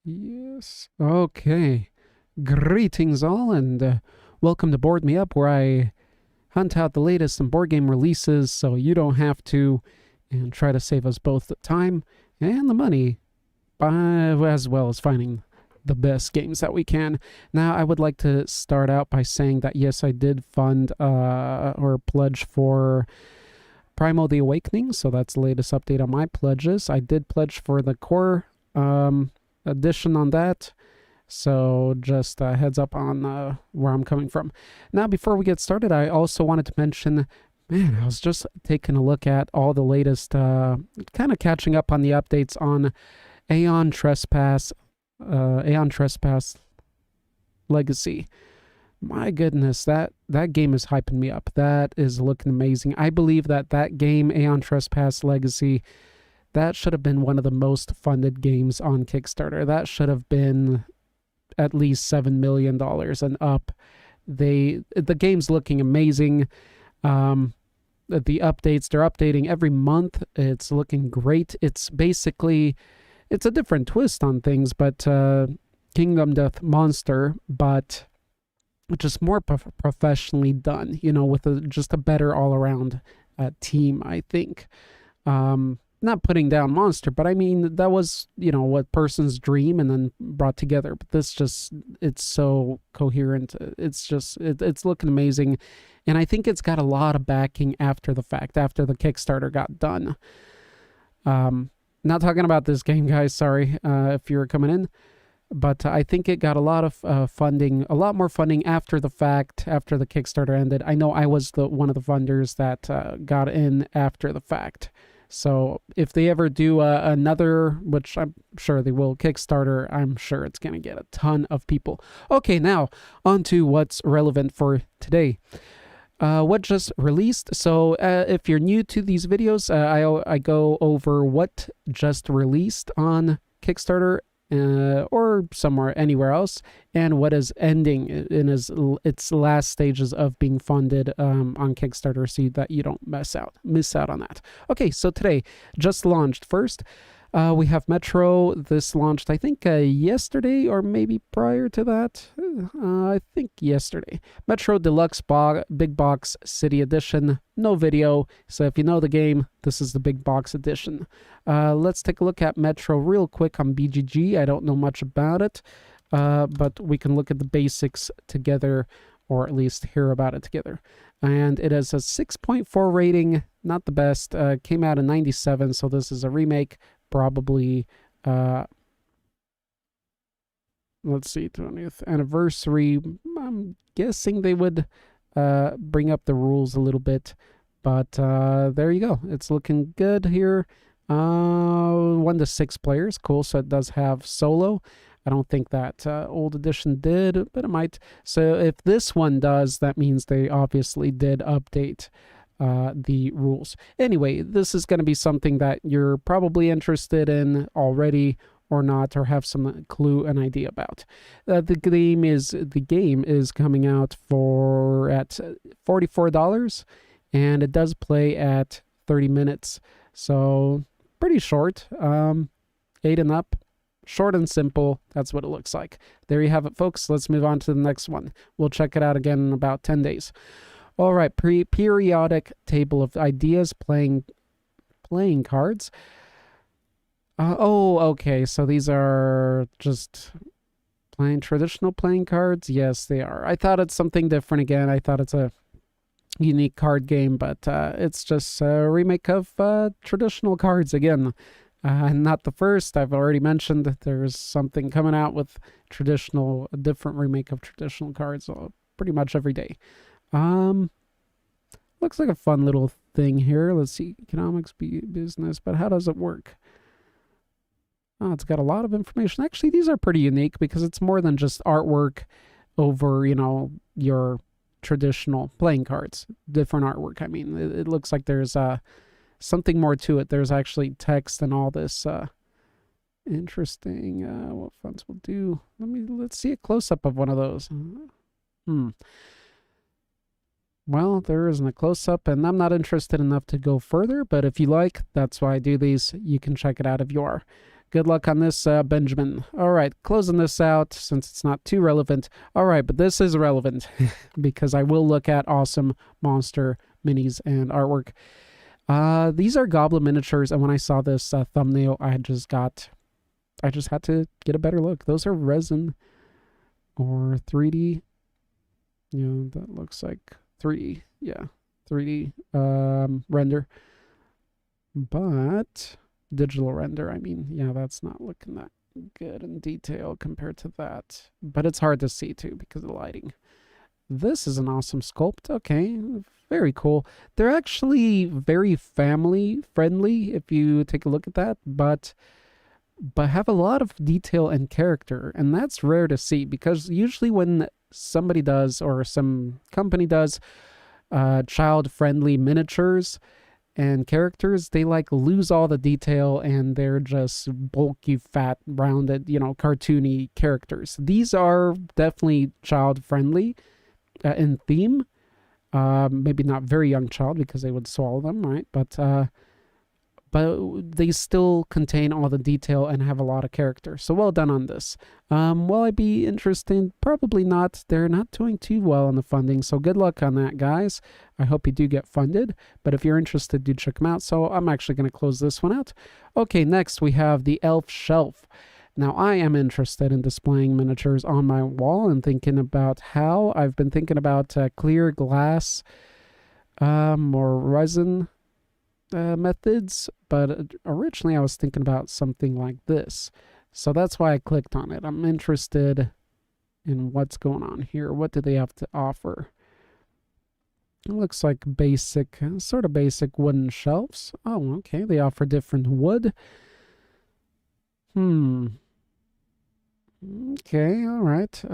Yes. Okay. Greetings all, and welcome to Board Me Up, where I hunt out the latest in board game releases so you don't have to, and try to save us both the time and the money, as well as finding the best games that we can. Now, I would like to start out by saying that yes, I did fund or pledge for Primal the Awakening, so that's the latest update on my pledges. I did pledge for the core edition on that. So just a heads up on where I'm coming from. Now, before we get started, I also wanted to mention, man, I was just taking a look at all the latest, kind of catching up on the updates on Aeon Trespass Legacy. My goodness, that game is hyping me up. That is looking amazing. I believe that game, Aeon Trespass Legacy, that should have been one of the most funded games on Kickstarter. That should have been at least $7 million and up. The game's looking amazing. The updates, they're updating every month. It's looking great. It's a different twist on things, but Kingdom Death Monster, but just more professionally done, with just a better all-around team, I think. Not putting down Monster, but I mean, that was, what person's dream and then brought together. But it's so coherent. It's looking amazing. And I think it's got a lot of backing after the fact, after the Kickstarter got done. Not talking about this game, guys, sorry, if you're coming in. But I think it got a lot of funding, a lot more funding after the fact, after the Kickstarter ended. I know I was one of the funders that got in after the fact. So if they ever do another, which I'm sure they will, Kickstarter, I'm sure it's going to get a ton of people. Okay, now on to what's relevant for today. What just released. So if you're new to these videos, I go over what just released on Kickstarter or somewhere, anywhere else, and what is ending in its last stages of being funded on Kickstarter, so that you don't miss out on that. Okay, so today, just launched first. We have Metro. This launched, I think, yesterday or maybe prior to that. I think yesterday. Metro Deluxe Big Box City Edition. No video, so if you know the game, this is the Big Box Edition. Let's take a look at Metro real quick on BGG. I don't know much about it, but we can look at the basics together, or at least hear about it together. And it has a 6.4 rating, not the best. Came out in 97, so this is a remake. Probably, let's see, 20th anniversary. I'm guessing they would bring up the rules a little bit, but there you go. It's looking good here. 1 to 6 players, cool. So it does have solo. I don't think that old edition did, but it might. So if this one does, that means they obviously did update the rules. Anyway, this is going to be something that you're probably interested in already or not, or have some clue and idea about. The game is coming out at $44, and it does play at 30 minutes. So pretty short, 8 and up. Short and simple, that's what it looks like. There you have it, folks. Let's move on to the next one. We'll check it out again in about 10 days. All right, periodic table of ideas, playing cards. Okay, so these are just traditional playing cards. Yes, they are. I thought it's something different again. I thought it's a unique card game, but it's just a remake of traditional cards again. Not the first. I've already mentioned that there's something coming out with a different remake of traditional cards pretty much every day. Looks like a fun little thing here. Let's see, economics, business, but how does it work? Oh, it's got a lot of information. Actually, these are pretty unique because it's more than just artwork over, your traditional playing cards. Different artwork. I mean, it looks like there's something more to it. There's actually text and all this. Interesting. What fonts will do? Let's see a close-up of one of those. Well, there isn't a close-up, and I'm not interested enough to go further, but if you like, that's why I do these. You can check it out if you are. Good luck on this, Benjamin. All right, closing this out since it's not too relevant. All right, but this is relevant because I will look at awesome monster minis and artwork. These are Goblin Miniatures, and when I saw this thumbnail, I just had to get a better look. Those are resin or 3D. You know, that looks like 3D. Yeah, 3D render. But digital render, I mean, yeah, that's not looking that good in detail compared to that. But it's hard to see too because of the lighting. This is an awesome sculpt. Okay, very cool. They're actually very family friendly if you take a look at that, but have a lot of detail and character, and that's rare to see because usually when somebody does or some company does child-friendly miniatures and characters, they like lose all the detail and they're just bulky, fat, rounded, you know, cartoony characters. These are definitely child-friendly in theme. Maybe not very young child because they would swallow them, right? But they still contain all the detail and have a lot of character. So well done on this. Will I be interested? Probably not. They're not doing too well on the funding, so good luck on that, guys. I hope you do get funded, but if you're interested, do check them out. So I'm actually going to close this one out. Okay, next we have the Elf Shelf. Now, I am interested in displaying miniatures on my wall and thinking about how. I've been thinking about clear glass or resin methods, but originally I was thinking about something like this. So that's why I clicked on it. I'm interested in what's going on here. What do they have to offer? It looks like basic, sort of basic wooden shelves. Oh, okay. They offer different wood. Okay, all right.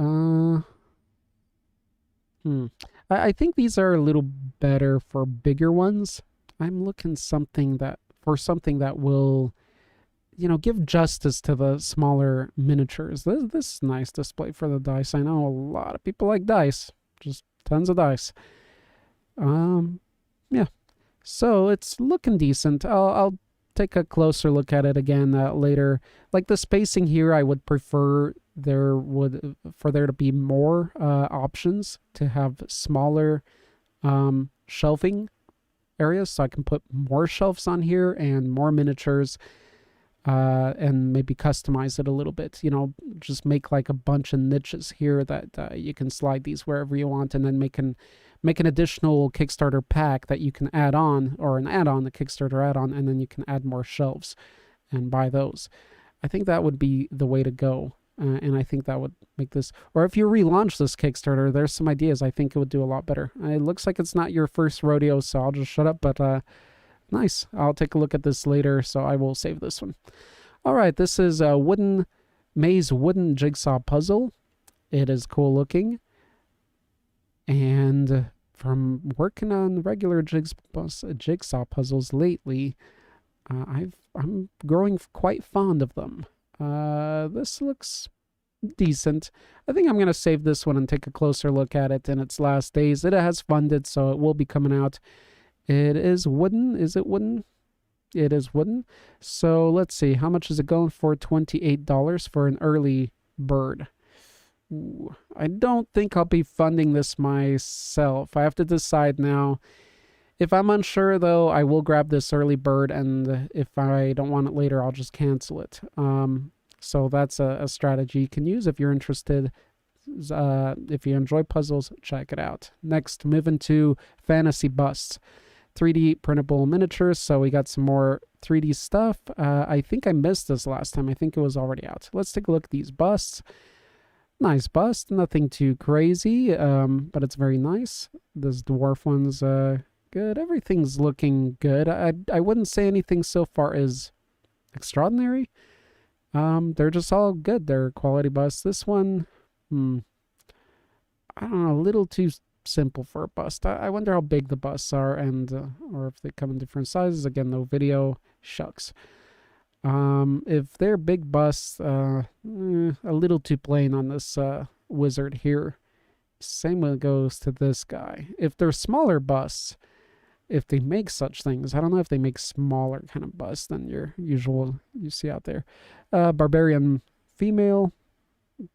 I think these are a little better for bigger ones. I'm looking for something that will, you know, give justice to the smaller miniatures. This is nice display for the dice. I know a lot of people like dice, just tons of dice. Yeah. So it's looking decent. I'll take a closer look at it again later. Like the spacing here, I would prefer there to be more options to have smaller shelving areas, so I can put more shelves on here and more miniatures, and maybe customize it a little bit. You know, just make like a bunch of niches here that you can slide these wherever you want, and then make an additional Kickstarter pack that you can add on, or an add-on, the Kickstarter add-on, and then you can add more shelves and buy those. I think that would be the way to go. And I think that would make this, or if you relaunch this Kickstarter, there's some ideas I think it would do a lot better. It looks like it's not your first rodeo, so I'll just shut up, but nice. I'll take a look at this later, so I will save this one. All right, this is a wooden jigsaw puzzle. It is cool looking. And from working on regular jigsaw puzzles lately, I'm growing quite fond of them. This looks decent. I think I'm going to save this one and take a closer look at it in its last days. It has funded, so it will be coming out. It is wooden. Is it wooden? It is wooden. So let's see. How much is it going for? $28 for an early bird. Ooh, I don't think I'll be funding this myself. I have to decide now. If I'm unsure, though, I will grab this early bird, and if I don't want it later, I'll just cancel it. So that's a strategy you can use if you're interested. If you enjoy puzzles, check it out. Next, moving to fantasy busts. 3D printable miniatures, so we got some more 3D stuff. I think I missed this last time. I think it was already out. Let's take a look at these busts. Nice bust, nothing too crazy, but it's very nice. This dwarf one's good. Everything's looking good. I wouldn't say anything so far is extraordinary. They're just all good. They're quality busts. This one, I don't know, a little too simple for a bust. I wonder how big the busts are, and or if they come in different sizes. Again, no video. Shucks. If they're big busts, a little too plain on this wizard here. Same one goes to this guy. If they're smaller busts, if they make such things. I don't know if they make smaller kind of busts than your usual you see out there. Barbarian female,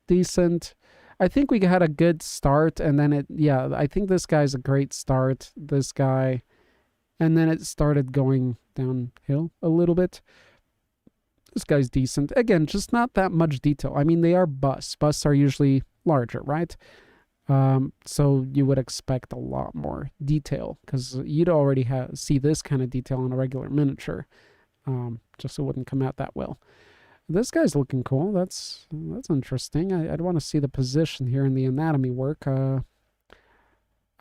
decent. I think we had a good start, and then I think this guy's a great start. This guy, and then it started going downhill a little bit. This guy's decent. Again, just not that much detail. I mean, they are busts. Busts are usually larger, right? So you would expect a lot more detail because you'd already see this kind of detail on a regular miniature. Just so it wouldn't come out that well. This guy's looking cool. That's interesting. I'd want to see the position here in the anatomy work.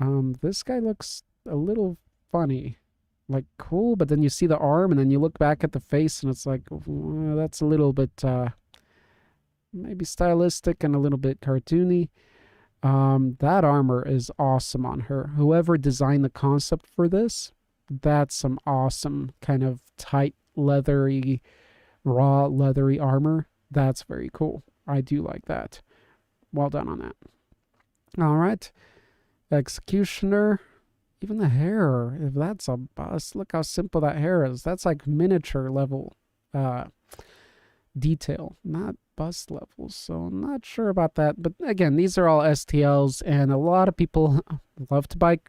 This guy looks a little funny, like cool, but then you see the arm and then you look back at the face and it's like, well, that's a little bit maybe stylistic and a little bit cartoony. That armor is awesome on her. Whoever designed the concept for this, that's some awesome kind of tight, leathery, raw, leathery armor. That's very cool. I do like that. Well done on that. All right. Executioner. Even the hair, if that's a bust, look how simple that hair is. That's like miniature level detail, not bust levels. So I'm not sure about that. But again, these are all STLs, and a lot of people love to buy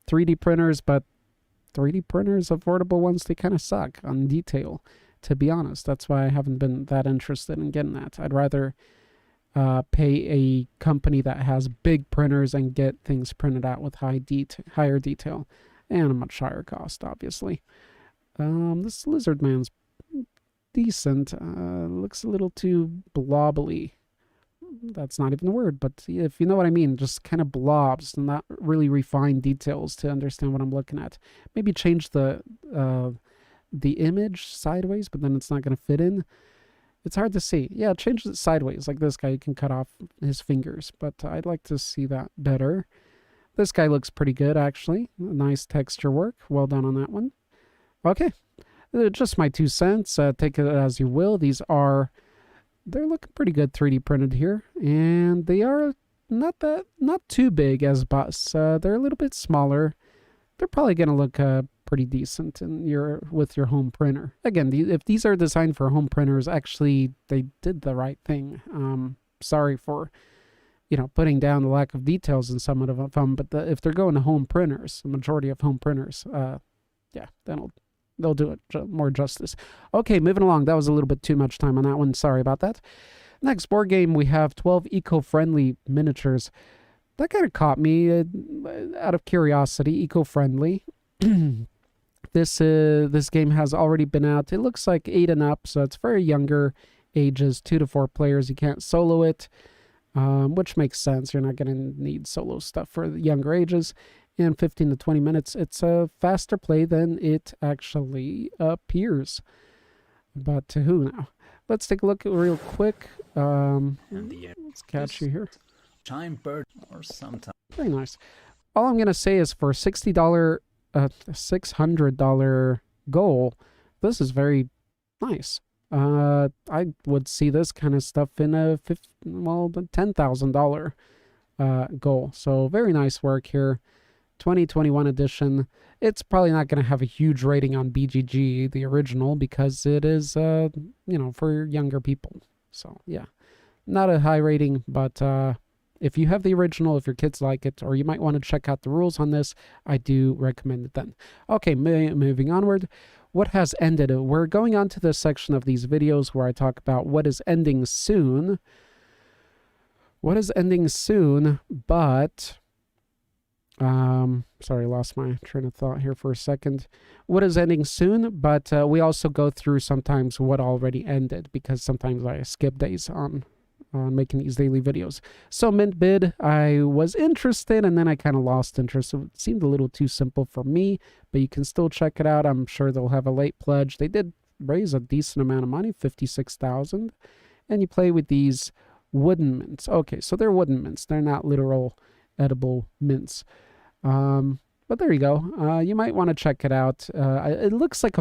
3D printers, but 3D printers, affordable ones, they kind of suck on detail, to be honest. That's why I haven't been that interested in getting that. I'd rather pay a company that has big printers and get things printed out with higher detail and a much higher cost, obviously. This lizard man's decent. Looks a little too blobbly. That's not even a word, but if you know what I mean, just kind of blobs, not really refined details to understand what I'm looking at. Maybe change the image sideways, but then it's not going to fit in. It's hard to see. Yeah, change it sideways. Like this guy, you can cut off his fingers, but I'd like to see that better. This guy looks pretty good, actually. Nice texture work. Well done on that one. Okay, just my 2 cents. Take it as you will. They're looking pretty good 3D printed here, and they are not too big as busts. They're a little bit smaller. They're probably going to look pretty decent with your home printer. Again, if these are designed for home printers, actually they did the right thing. Sorry for putting down the lack of details in some of them, but if they're going to home printers, the majority of home printers, yeah, then they'll do it more justice. Okay, moving along. That was a little bit too much time on that one. Sorry about that. Next board game, we have 12 eco-friendly miniatures. That kind of caught me out of curiosity. Eco-friendly. This game has already been out. It looks like 8 and up, so it's very younger ages, 2 to 4 players. You can't solo it, which makes sense. You're not going to need solo stuff for the younger ages. And 15 to 20 minutes. It's a faster play than it actually appears. But to who now? Let's take a look real quick. Let's catch you here. Chime bird or sometime. Very nice. All I'm going to say is for $60, $600 goal, this is very nice. I would see this kind of stuff in a $10,000 goal. So very nice work here. 2021 edition. It's probably not going to have a huge rating on BGG, the original, because it is, for younger people. So yeah, not a high rating, but if you have the original, if your kids like it, or you might want to check out the rules on this, I do recommend it then. Okay, moving onward. What has ended? We're going on to the section of these videos where I talk about what is ending soon. What is ending soon, but... sorry, lost my train of thought here for a second. What is ending soon, but we also go through sometimes what already ended, because sometimes I skip days on making these daily videos. So Mint Bid, I was interested and then I kind of lost interest. It seemed a little too simple for me, but you can still check it out. I'm sure they'll have a late pledge. They did raise a decent amount of money, $56,000, and you play with these wooden mints. Okay, so they're wooden mints. They're not literal edible mints. But there you go. You might want to check it out. It looks like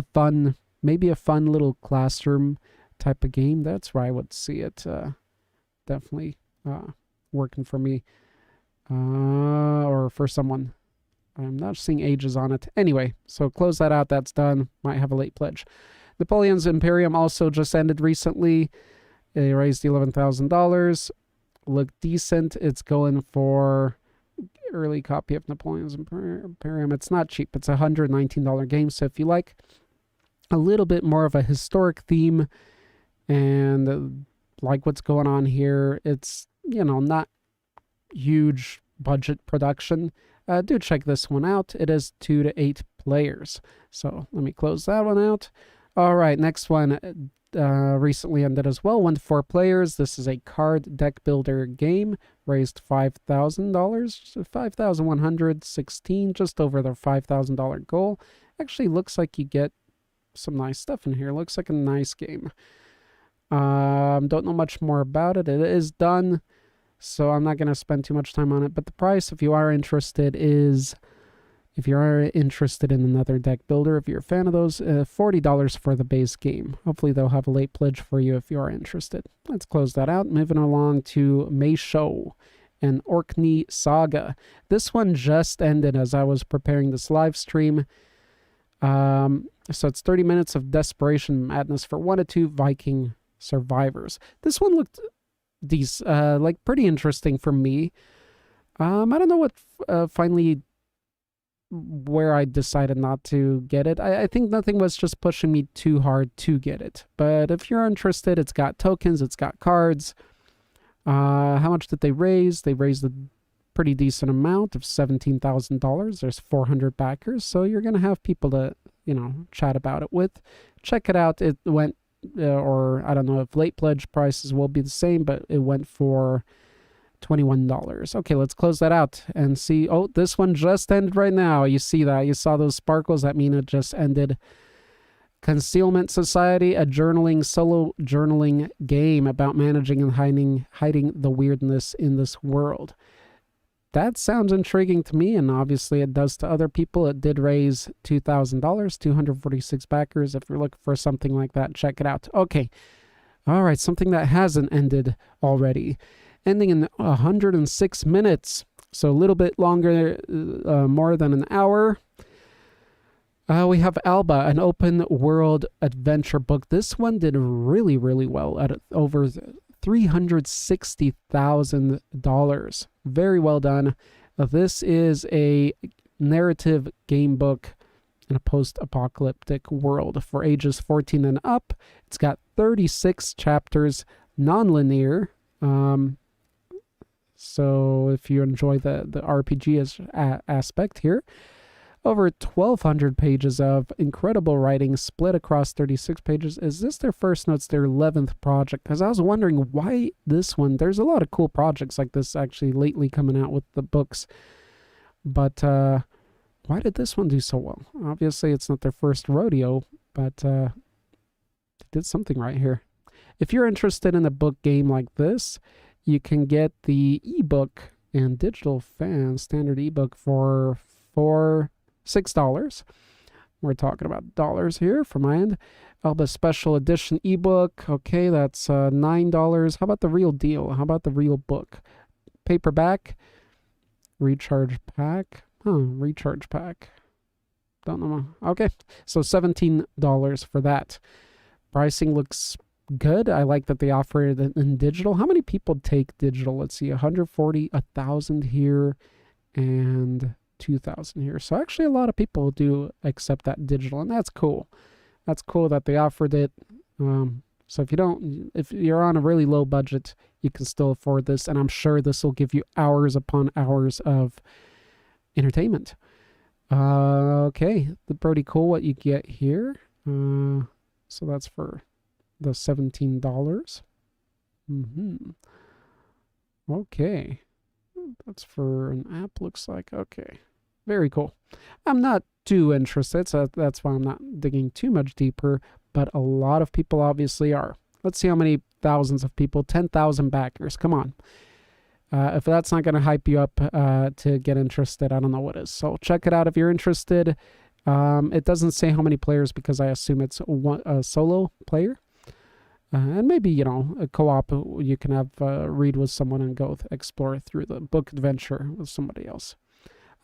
maybe a fun little classroom type of game. That's where I would see it. Definitely working for me, or for someone I'm not seeing ages on it. Anyway, so close that out. That's done. Might have a late pledge. Napoleon's Imperium also just ended recently. They raised $11,000. Look decent. It's going for early copy of Napoleon's Imperium. It's not cheap. It's a $119 game. So if you like a little bit more of a historic theme and like what's going on here, it's, you know, not huge budget production. Do check this one out. It is 2 to 8 players. So let me close that one out. All right, next one recently ended as well. 1 to 4 players. This is a card deck builder game. Raised $5,000, $5,116, just over their $5,000 goal. Actually, looks like you get some nice stuff in here. Looks like a nice game. Don't know much more about it. It is done, so I'm not going to spend too much time on it. But the price, if you are interested, is, if you are interested in another deck builder, if you're a fan of those, $40 for the base game. Hopefully they'll have a late pledge for you if you are interested. Let's close that out. Moving along to Meisho and Orkney Saga. This one just ended as I was preparing this live stream. So it's 30 minutes of desperation madness for 1 to 2 Viking survivors. This one looked like pretty interesting for me. I don't know what finally where I decided not to get it. I think nothing was just pushing me too hard to get it. But if you're interested, it's got tokens, it's got cards. How much did they raise? They raised a pretty decent amount of $17,000. There's 400 backers, so you're gonna have people to, you know, chat about it with. Check it out. It went or I don't know if late pledge prices will be the same, but it went for $21. Okay, let's close that out and see. Oh, this one just ended right now. You see that? You saw those sparkles? That mean it just ended. Concealment Society, a solo journaling game about managing and hiding the weirdness in this world. That sounds intriguing to me, and obviously it does to other people. It did raise $2,000, 246 backers. If you're looking for something like that, check it out. Okay. All right, something that hasn't ended already. Ending in 106 minutes. So a little bit longer, more than an hour. We have Alba, an open world adventure book. This one did really, really well at over $360,000. Very well done. This is a narrative game book in a post-apocalyptic world for ages 14 and up. It's got 36 chapters, non-linear. So if you enjoy the RPG aspect here, over 1,200 pages of incredible writing split across 36 pages. Is this their first? No, it's their 11th project. Because I was wondering why this one. There's a lot of cool projects like this actually lately coming out with the books. But why did this one do so well? Obviously, it's not their first rodeo, but they did something right here. If you're interested in a book game like this, you can get the ebook and digital standard ebook for $6. We're talking about dollars here from my end. Alba special edition ebook. Okay, that's $9. How about the real deal? How about the real book? Paperback. Recharge pack. Recharge pack. Don't know. Okay, so $17 for that. Pricing looks good. I like that they offer it in digital. How many people take digital? Let's see, 140, 1,000 here, and 2,000 here. So actually a lot of people do accept that digital, and that's cool. That's cool that they offered it. So if you're on a really low budget, you can still afford this, and I'm sure this will give you hours upon hours of entertainment. Okay, pretty cool what you get here. So that's for the $17. Okay, that's for an app, looks like. Okay, very cool. I'm not too interested, so that's why I'm not digging too much deeper, but a lot of people obviously are. Let's see how many thousands of people. 10,000 backers. Come on. If that's not going to hype you up to get interested, I don't know what is. So check it out if you're interested. It doesn't say how many players because I assume it's a solo player. And maybe, a co-op you can have read with someone and go explore through the book adventure with somebody else.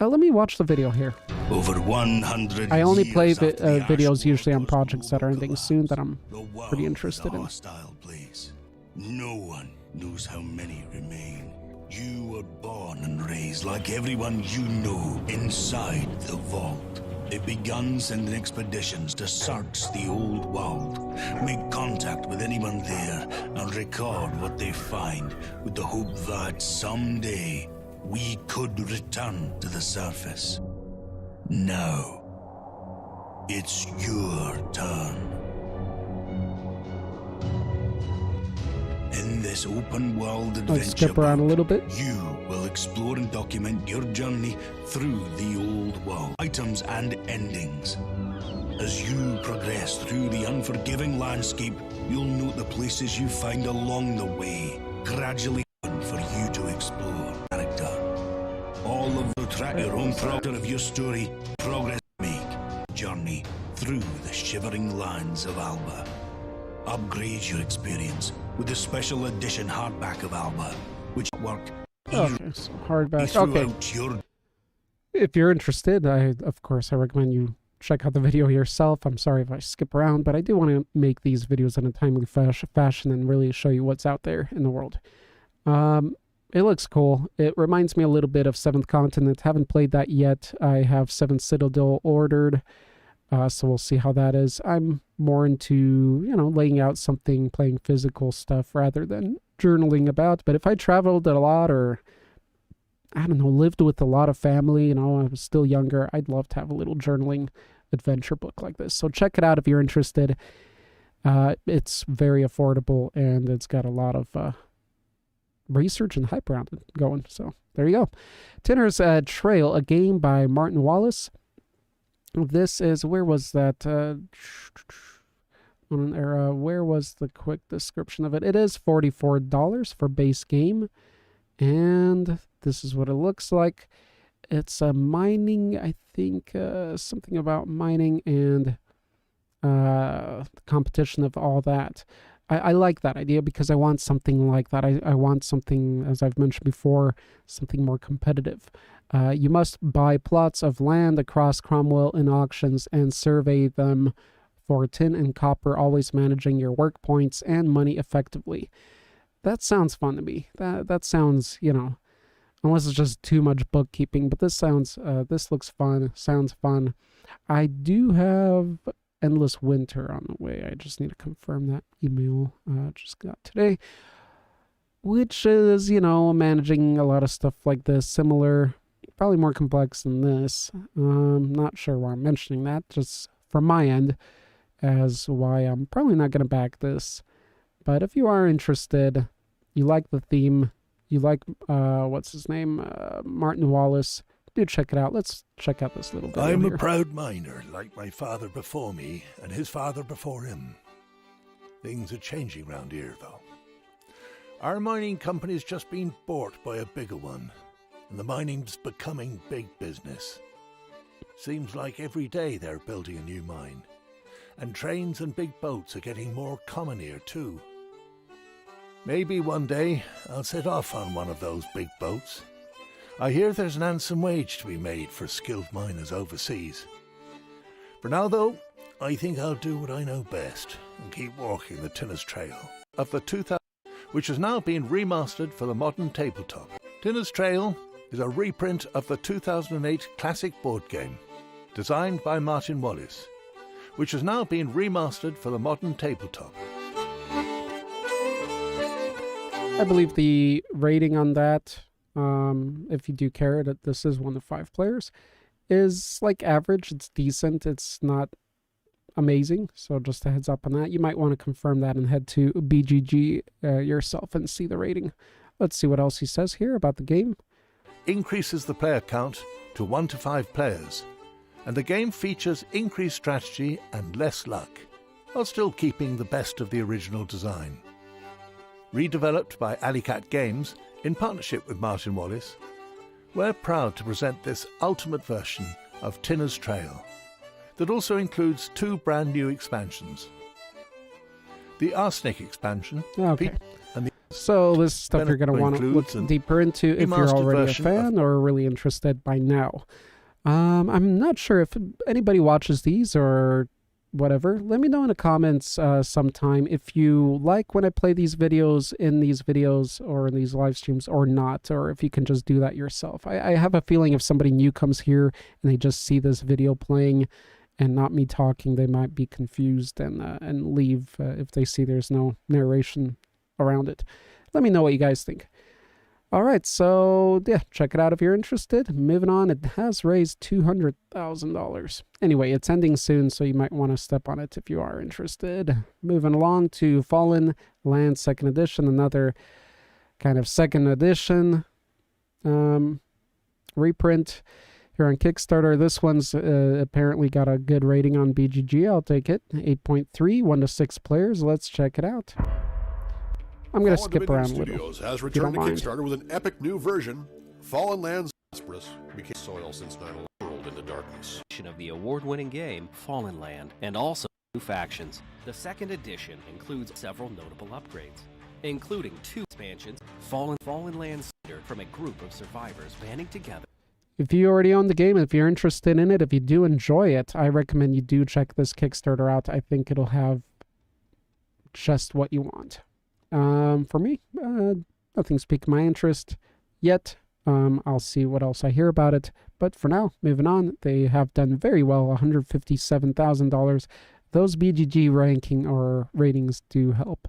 Let me watch the video here. Over 100 I only play years after the videos Ash usually on War projects that are was ending soon that I'm the world pretty is interested a in. hostile place. No one knows how many remain. You were born and raised like everyone you know inside the vault. It began sending expeditions to search the old world, make contact with anyone there, and record what they find with the hope that someday we could return to the surface. Now, it's your turn. In this open world adventure, Let's skip around a little bit. you will explore and document your journey through the old world, items and endings. As you progress through the unforgiving landscape, you'll note the places you find along the way, gradually for you to explore. Character. All of you track your own chapter of your story, progress make, journey through the shivering lands of Alba. Upgrade your experience with the special edition hardback of Alba, which worked Okay, so hardback. Okay. throughout your If you're interested, of course I recommend you check out the video yourself. I'm sorry if I skip around, but I do want to make these videos in a timely fashion and really show you what's out there in the world. It looks cool. It reminds me a little bit of Seventh Continent. Haven't played that yet. I have Seventh Citadel ordered, so we'll see how that is. I'm more into, laying out something, playing physical stuff rather than journaling about. But if I traveled a lot or, I don't know, lived with a lot of family, I was still younger, I'd love to have a little journaling adventure book like this. So check it out if you're interested. It's very affordable, and it's got a lot of research and hype around it going. So there you go. Tinner's Trail, a game by Martin Wallace. This is, where was that? Where was the quick description of it? It is $44 for base game. And this is what it looks like. It's a mining, I think, something about mining and the competition of all that. I like that idea because I want something like that. I want something, as I've mentioned before, something more competitive. You must buy plots of land across Cromwell in auctions and survey them for tin and copper, always managing your work points and money effectively. That sounds fun to me. That sounds, unless it's just too much bookkeeping, but this looks fun, sounds fun. I do have Endless Winter on the way. I just need to confirm that email just got today, which is, managing a lot of stuff like this, similar, probably more complex than this. Not sure why I'm mentioning that, just from my end, as why I'm probably not going to back this. But if you are interested, you like the theme, you like, what's his name, Martin Wallace, do check it out. Let's check out this little video I'm here. a proud miner, like my father before me and his father before him. Things are changing round here, though. Our mining company's just been bought by a bigger one, and the mining's becoming big business. Seems like every day they're building a new mine, and trains and big boats are getting more common here, too. Maybe one day I'll set off on one of those big boats. I hear there's an handsome wage to be made for skilled miners overseas. For now, though, I think I'll do what I know best and keep walking the Tinner's Trail of the 2000, which has now been remastered for the modern tabletop. Tinner's Trail is a reprint of the 2008 classic board game, designed by Martin Wallace, which has now been remastered for the modern tabletop. I believe the rating on that, if you do care that this is 1 to 5 players, is like average. It's decent. It's not amazing. So just a heads up on that. You might want to confirm that and head to BGG yourself and see the rating. Let's see what else he says here about the game. Increases the player count to 1 to 5 players, and the game features increased strategy and less luck, while still keeping the best of the original design. Redeveloped by Alleycat Games in partnership with Martin Wallace, we're proud to present this ultimate version of Tinner's Trail that also includes 2 brand new expansions. The Arsenic expansion Okay. and the So this stuff you're going to want to look deeper into if you're already a fan or really interested by now. I'm not sure if anybody watches these or whatever. Let me know in the comments sometime if you like when I play these videos in these videos or in these live streams or not, or if you can just do that yourself. I have a feeling if somebody new comes here and they just see this video playing and not me talking, they might be confused and leave if they see there's no narration around it. Let me know what you guys think. All right, so yeah, check it out if you're interested. Moving on, it has raised $200,000. Anyway, it's ending soon, so you might want to step on it if you are interested. Moving along to Fallen Land 2nd Edition, another kind of 2nd edition reprint here on Kickstarter. This one's apparently got a good rating on BGG. I'll take it. 8.3, 1 to 6 players. Let's check it out. I'm going to skip around a little. Has returned to Kickstarter with an epic new version. Fallen Lands prosperous became soil since 9/11 rolled into darkness. Of the award-winning game Fallen Land, and also new factions. The 2nd edition includes several notable upgrades, including 2 expansions. Fallen Lands from a group of survivors banding together. If you already own the game, if you're interested in it, if you do enjoy it, I recommend you do check this Kickstarter out. I think it'll have just what you want. For me, nothing's piqued my interest yet. I'll see what else I hear about it. But for now, moving on, they have done very well, $157,000. Those BGG ranking or ratings do help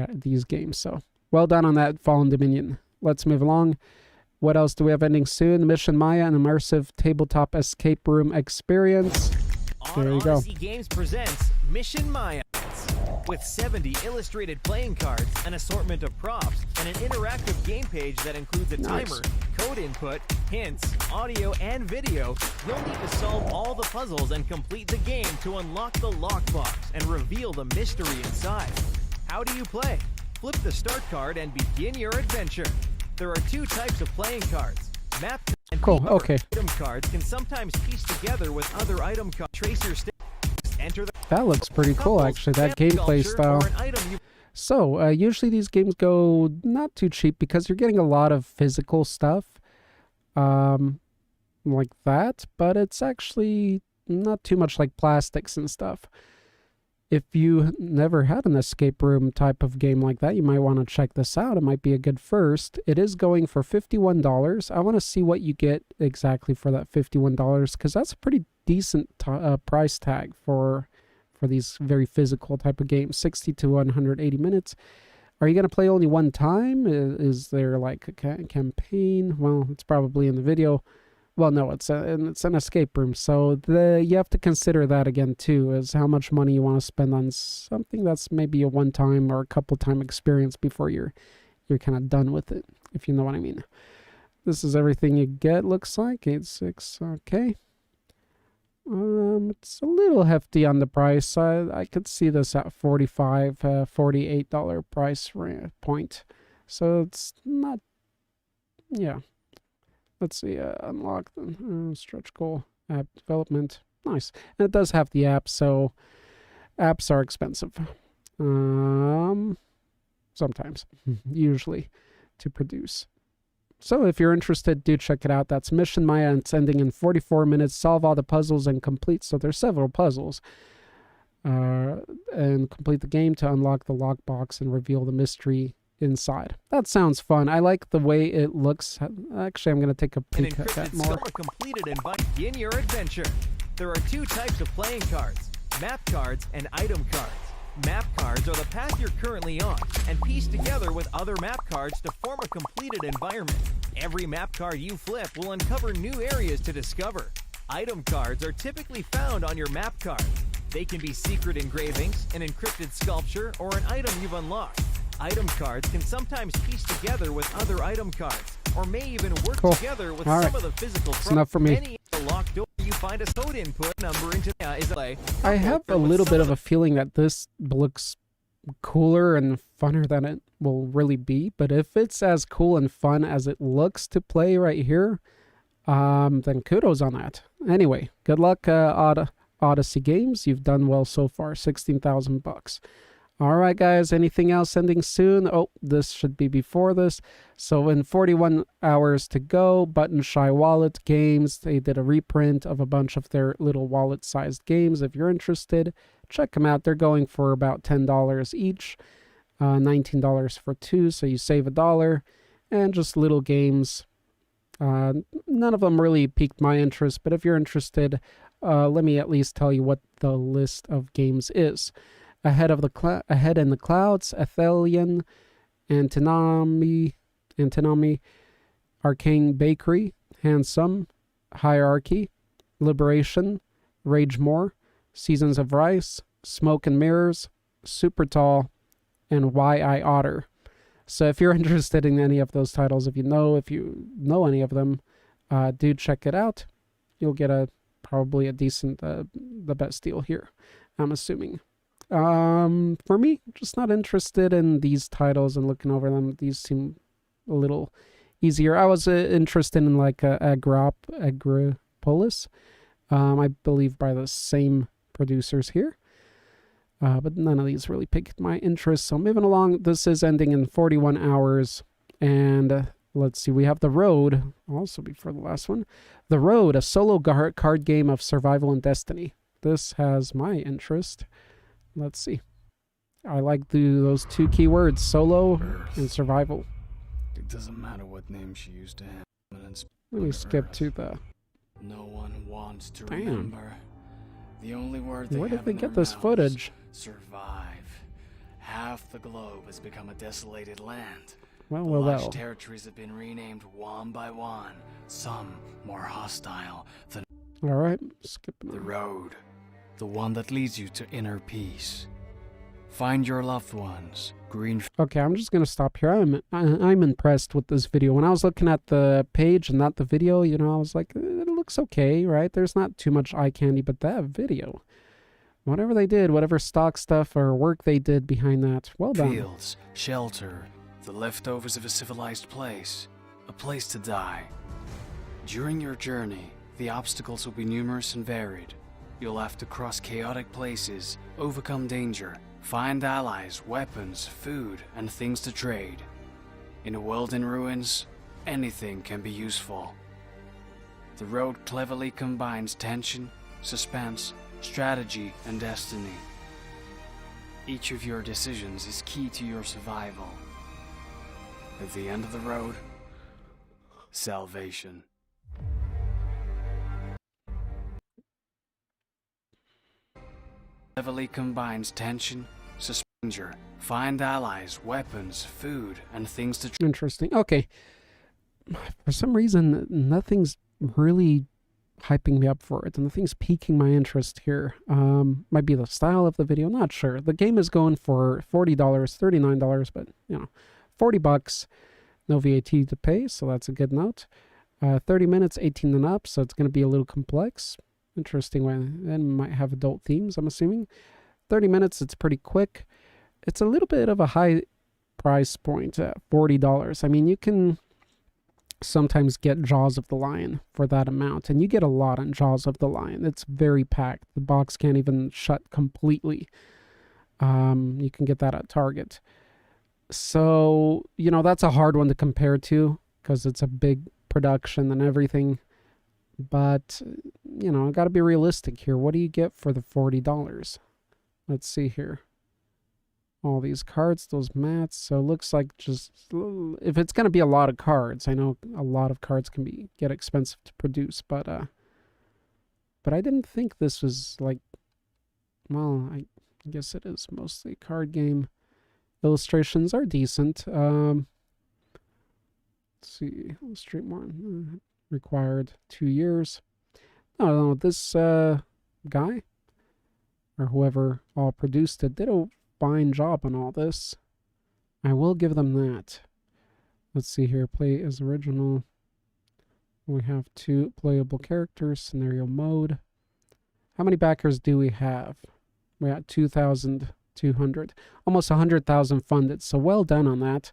these games. So well done on that, Fallen Dominion. Let's move along. What else do we have ending soon? Mission Maya, an immersive tabletop escape room experience. There you go. Odyssey Games presents Mission Maya. With 70 illustrated playing cards, an assortment of props, and an interactive game page that includes a timer, code input, hints, audio, and video, you'll need to solve all the puzzles and complete the game to unlock the lockbox and reveal the mystery inside. How do you play? Flip the start card and begin your adventure. There are 2 types of playing cards. Map and item cards can sometimes piece together with other item cards. Trace your state. Enter the that looks pretty cool, actually, that gameplay style. So, usually these games go not too cheap because you're getting a lot of physical stuff like that, but it's actually not too much like plastics and stuff. If you never had an escape room type of game like that, you might want to check this out. It might be a good first. It is going for $51. I want to see what you get exactly for that $51 because that's a pretty decent price tag for these very physical type of games. 60 to 180 minutes. Are you going to play only one time? Is there like a campaign? Well, it's probably in the video. Well, no, it's an escape room, so you have to consider that again too, is how much money you want to spend on something that's maybe a one-time or a couple-time experience before you're kind of done with it, if you know what I mean. This is everything you get, looks like. 8.6, okay. It's a little hefty on the price. I could see this at $45, $48 price point, so it's not, yeah. Let's see, unlock the stretch goal, app development. Nice. And it does have the app, so apps are expensive. Sometimes, usually, to produce. So if you're interested, do check it out. That's Mission Maya, and it's ending in 44 minutes. Solve all the puzzles and complete. So there's several puzzles. And complete the game to unlock the lockbox and reveal the mystery inside. That sounds fun. I like the way it looks. Actually, I'm going to take a peek at that more. Completed and begin your adventure. There are 2 types of playing cards, map cards and item cards. Map cards are the path you're currently on and pieced together with other map cards to form a completed environment. Every map card you flip will uncover new areas to discover. Item cards are typically found on your map card. They can be secret engravings, an encrypted sculpture, or an item you've unlocked. Item cards can sometimes piece together with other item cards, or may even work together with some of the physical That's enough for me. Any locked door, you find a code input number into I have a little bit of a feeling that this looks cooler and funner than it will really be, but if it's as cool and fun as it looks to play right here, then kudos on that. Anyway, good luck, Odyssey Games. You've done well so far. $16,000. All right, guys, anything else ending soon? Oh, this should be before this. So in 41 hours to go, Button Shy Wallet Games, they did a reprint of a bunch of their little wallet-sized games. If you're interested, check them out. They're going for about $10 each, $19 for two, so you save $1, and just little games. None of them really piqued my interest, but if you're interested, let me at least tell you what the list of games is. Ahead in the Clouds, Athelion, Antinomy, Arcane Bakery, Handsome, Hierarchy, Liberation, Rage More, Seasons of Rice, Smoke and Mirrors, Super Tall, and Why I Otter. So if you're interested in any of those titles, if you know any of them, do check it out. You'll get probably a decent, the best deal here, I'm assuming. For me, just not interested in these titles and looking over them. These seem a little easier. I was interested in like Agropolis, I believe by the same producers here. But none of these really piqued my interest. So moving along, this is ending in 41 hours. And let's see, we have The Road, also before the last one. The Road, a solo card game of survival and destiny. This has my interest. Let's see. I like those two keywords, solo and survival. It doesn't matter what name she used to have. Let me skip to the... No one wants to Damn. remember. The only word they Where did have they in get their this mouths, footage? Survive. Half the globe has become a desolated land. Well, The well, lush well. territories have been renamed one by one. Some more hostile than All right, skip the road. The one that leads you to inner peace. Find your loved ones. Green. Okay, I'm just gonna stop here. I'm impressed with this video. When I was looking at the page and not the video, you know, I was like, it looks okay, right? There's not too much eye candy, but that video, whatever they did, whatever stock stuff or work they did behind that, well done. Fields, shelter, the leftovers of a civilized place, a place to die. During your journey, the obstacles will be numerous and varied. You'll have to cross chaotic places, overcome danger, find allies, weapons, food, and things to trade. In a world in ruins, anything can be useful. The road cleverly combines tension, suspense, strategy, and destiny. Each of your decisions is key to your survival. At the end of the road, salvation. Heavily combines tension, suspension, find allies, weapons, food, and things to Interesting. Okay. For some reason, nothing's really hyping me up for it. Nothing's piquing my interest here. Might be the style of the video, not sure. The game is going for $40, $39, but, you know, $40. No VAT to pay, so that's a good note. 30 minutes, 18 and up, so it's going to be a little complex. Interesting way. And might have adult themes, I'm assuming. 30 minutes, it's pretty quick. It's a little bit of a high price point at $40. I mean, you can sometimes get Jaws of the Lion for that amount, and you get a lot in Jaws of the Lion. It's very packed. The box can't even shut completely. You can get that at Target. So, you know, that's a hard one to compare to because it's a big production and everything. But, you know, I got to be realistic here. What do you get for the $40? Let's see here. All these cards, those mats. So it looks like just, if it's going to be a lot of cards, I know a lot of cards can get expensive to produce, but I didn't think this was like, well, I guess it is mostly a card game. Illustrations are decent. Let's see, illustrate more. Required 2 years. No, this guy or whoever all produced it did a fine job on all this. I will give them that. Let's see here. Play as original. We have 2 playable characters. Scenario mode. How many backers do we have? We got 2,200. Almost 100,000 funded. So well done on that.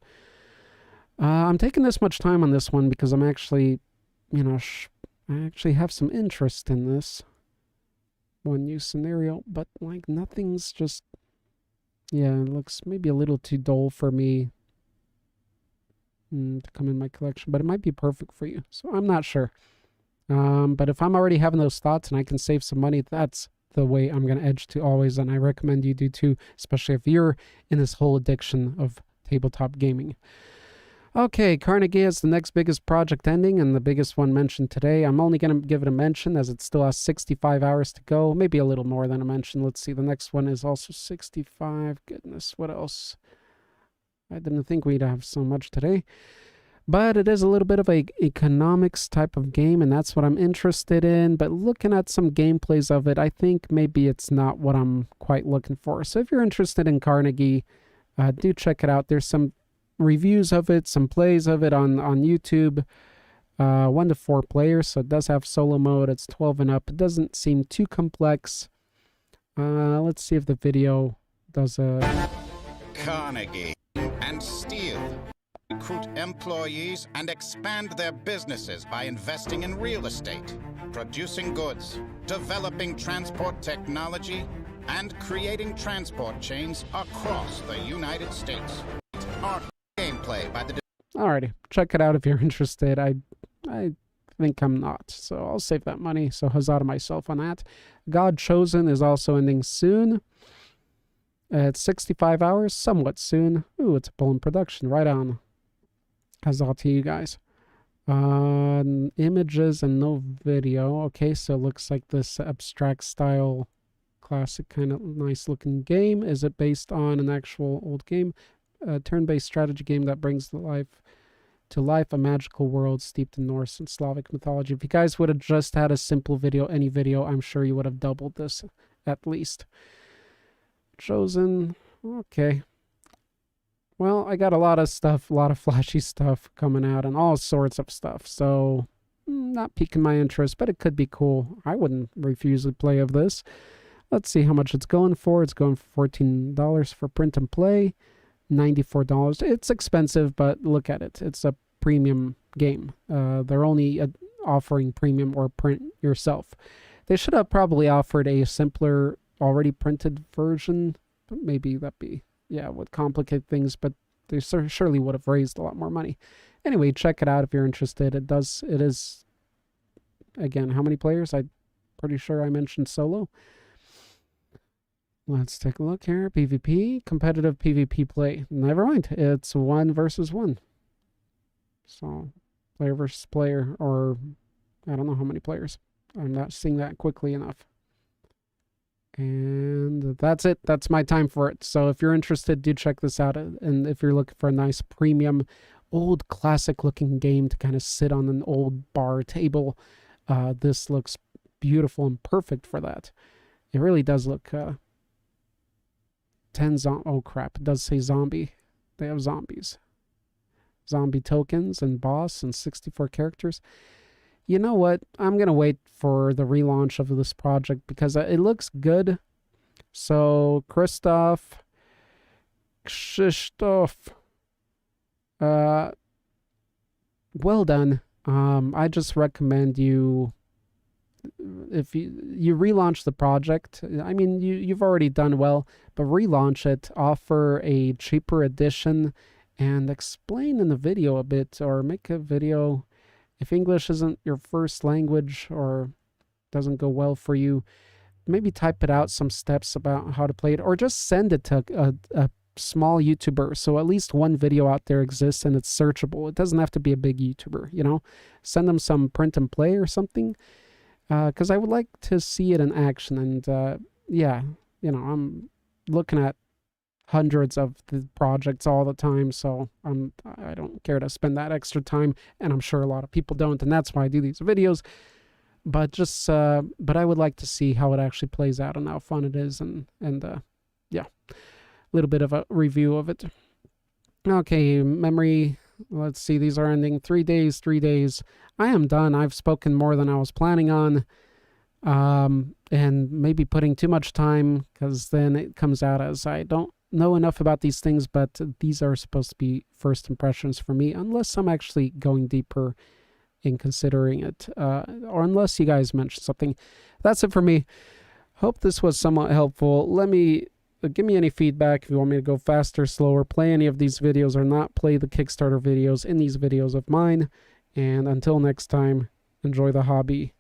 I'm taking this much time on this one because I'm actually, you know, I actually have some interest in this. One new scenario, but like nothing's just Yeah, it looks maybe a little too dull for me to come in my collection, but it might be perfect for you. So I'm not sure. But if I'm already having those thoughts and I can save some money, that's the way I'm going to edge to always. And I recommend you do too, especially if you're in this whole addiction of tabletop gaming. Okay, Carnegie is the next biggest project ending and the biggest one mentioned today. I'm only going to give it a mention as it still has 65 hours to go. Maybe a little more than a mention. Let's see. The next one is also 65. Goodness, what else? I didn't think we'd have so much today. But it is a little bit of a economics type of game, and that's what I'm interested in. But looking at some gameplays of it, I think maybe it's not what I'm quite looking for. So if you're interested in Carnegie, do check it out. There's some reviews of it, some plays of it on YouTube. 1 to 4 players, so it does have solo mode. It's 12 and up. It doesn't seem too complex. Let's see if the video does a... Carnegie and Steel recruit employees and expand their businesses by investing in real estate, producing goods, developing transport technology, and creating transport chains across the United States. Art gameplay by the... Alrighty, check it out if you're interested. I think I'm not, so I'll save that money. So huzzah to myself on that. God Chosen is also ending soon. It's 65 hours, somewhat soon. Ooh, it's a pull in production. Right on. Huzzah to you guys. Images and no video. Okay, so it looks like this abstract style, classic kind of nice looking game. Is it based on an actual old game? A turn-based strategy game that brings to life a magical world steeped in Norse and Slavic mythology. If you guys would have just had a simple video, any video, I'm sure you would have doubled this at least. Chosen. Okay. Well, I got a lot of stuff, a lot of flashy stuff coming out and all sorts of stuff. So, not piquing my interest, but it could be cool. I wouldn't refuse a play of this. Let's see how much it's going for. It's going for $14 for print and play. $94. It's expensive, but look at it. It's a premium game. They're only offering premium or print yourself. They should have probably offered a simpler, already printed version. But maybe that'd be, yeah, would complicate things, but they surely would have raised a lot more money. Anyway, check it out if you're interested. It is, again, how many players? I'm pretty sure I mentioned solo. Let's take a look here. PvP, competitive PvP play. Never mind. It's 1 versus 1. So, player versus player, or I don't know how many players. I'm not seeing that quickly enough. And that's it. That's my time for it. So if you're interested, do check this out. And if you're looking for a nice premium, old classic looking game to kind of sit on an old bar table, this looks beautiful and perfect for that. It really does look... 10 oh crap, it does say zombie. They have zombies. Zombie tokens and boss and 64 characters. You know what? I'm going to wait for the relaunch of this project because it looks good. So, Krzysztof, well done. I just recommend you, if you relaunch the project, I mean, you've already done well, but relaunch it, offer a cheaper edition, and explain in the video a bit, or make a video. If English isn't your first language or doesn't go well for you, maybe type it out, some steps about how to play it, or just send it to a small YouTuber, so at least one video out there exists and it's searchable. It doesn't have to be a big YouTuber, you know? Send them some print and play or something. Because I would like to see it in action, and yeah, you know, I'm looking at hundreds of the projects all the time, so I don't care to spend that extra time, and I'm sure a lot of people don't, and that's why I do these videos. But just, but I would like to see how it actually plays out and how fun it is, and yeah, a little bit of a review of it. Okay, memory. Let's see, these are ending 3 days, 3 days. I am done. I've spoken more than I was planning on. And maybe putting too much time, because then it comes out as I don't know enough about these things, but these are supposed to be first impressions for me, unless I'm actually going deeper in considering it, or unless you guys mention something. That's it for me. Hope this was somewhat helpful. Let me give me any feedback if you want me to go faster, slower, play any of these videos or not play the Kickstarter videos in these videos of mine. And until next time, enjoy the hobby.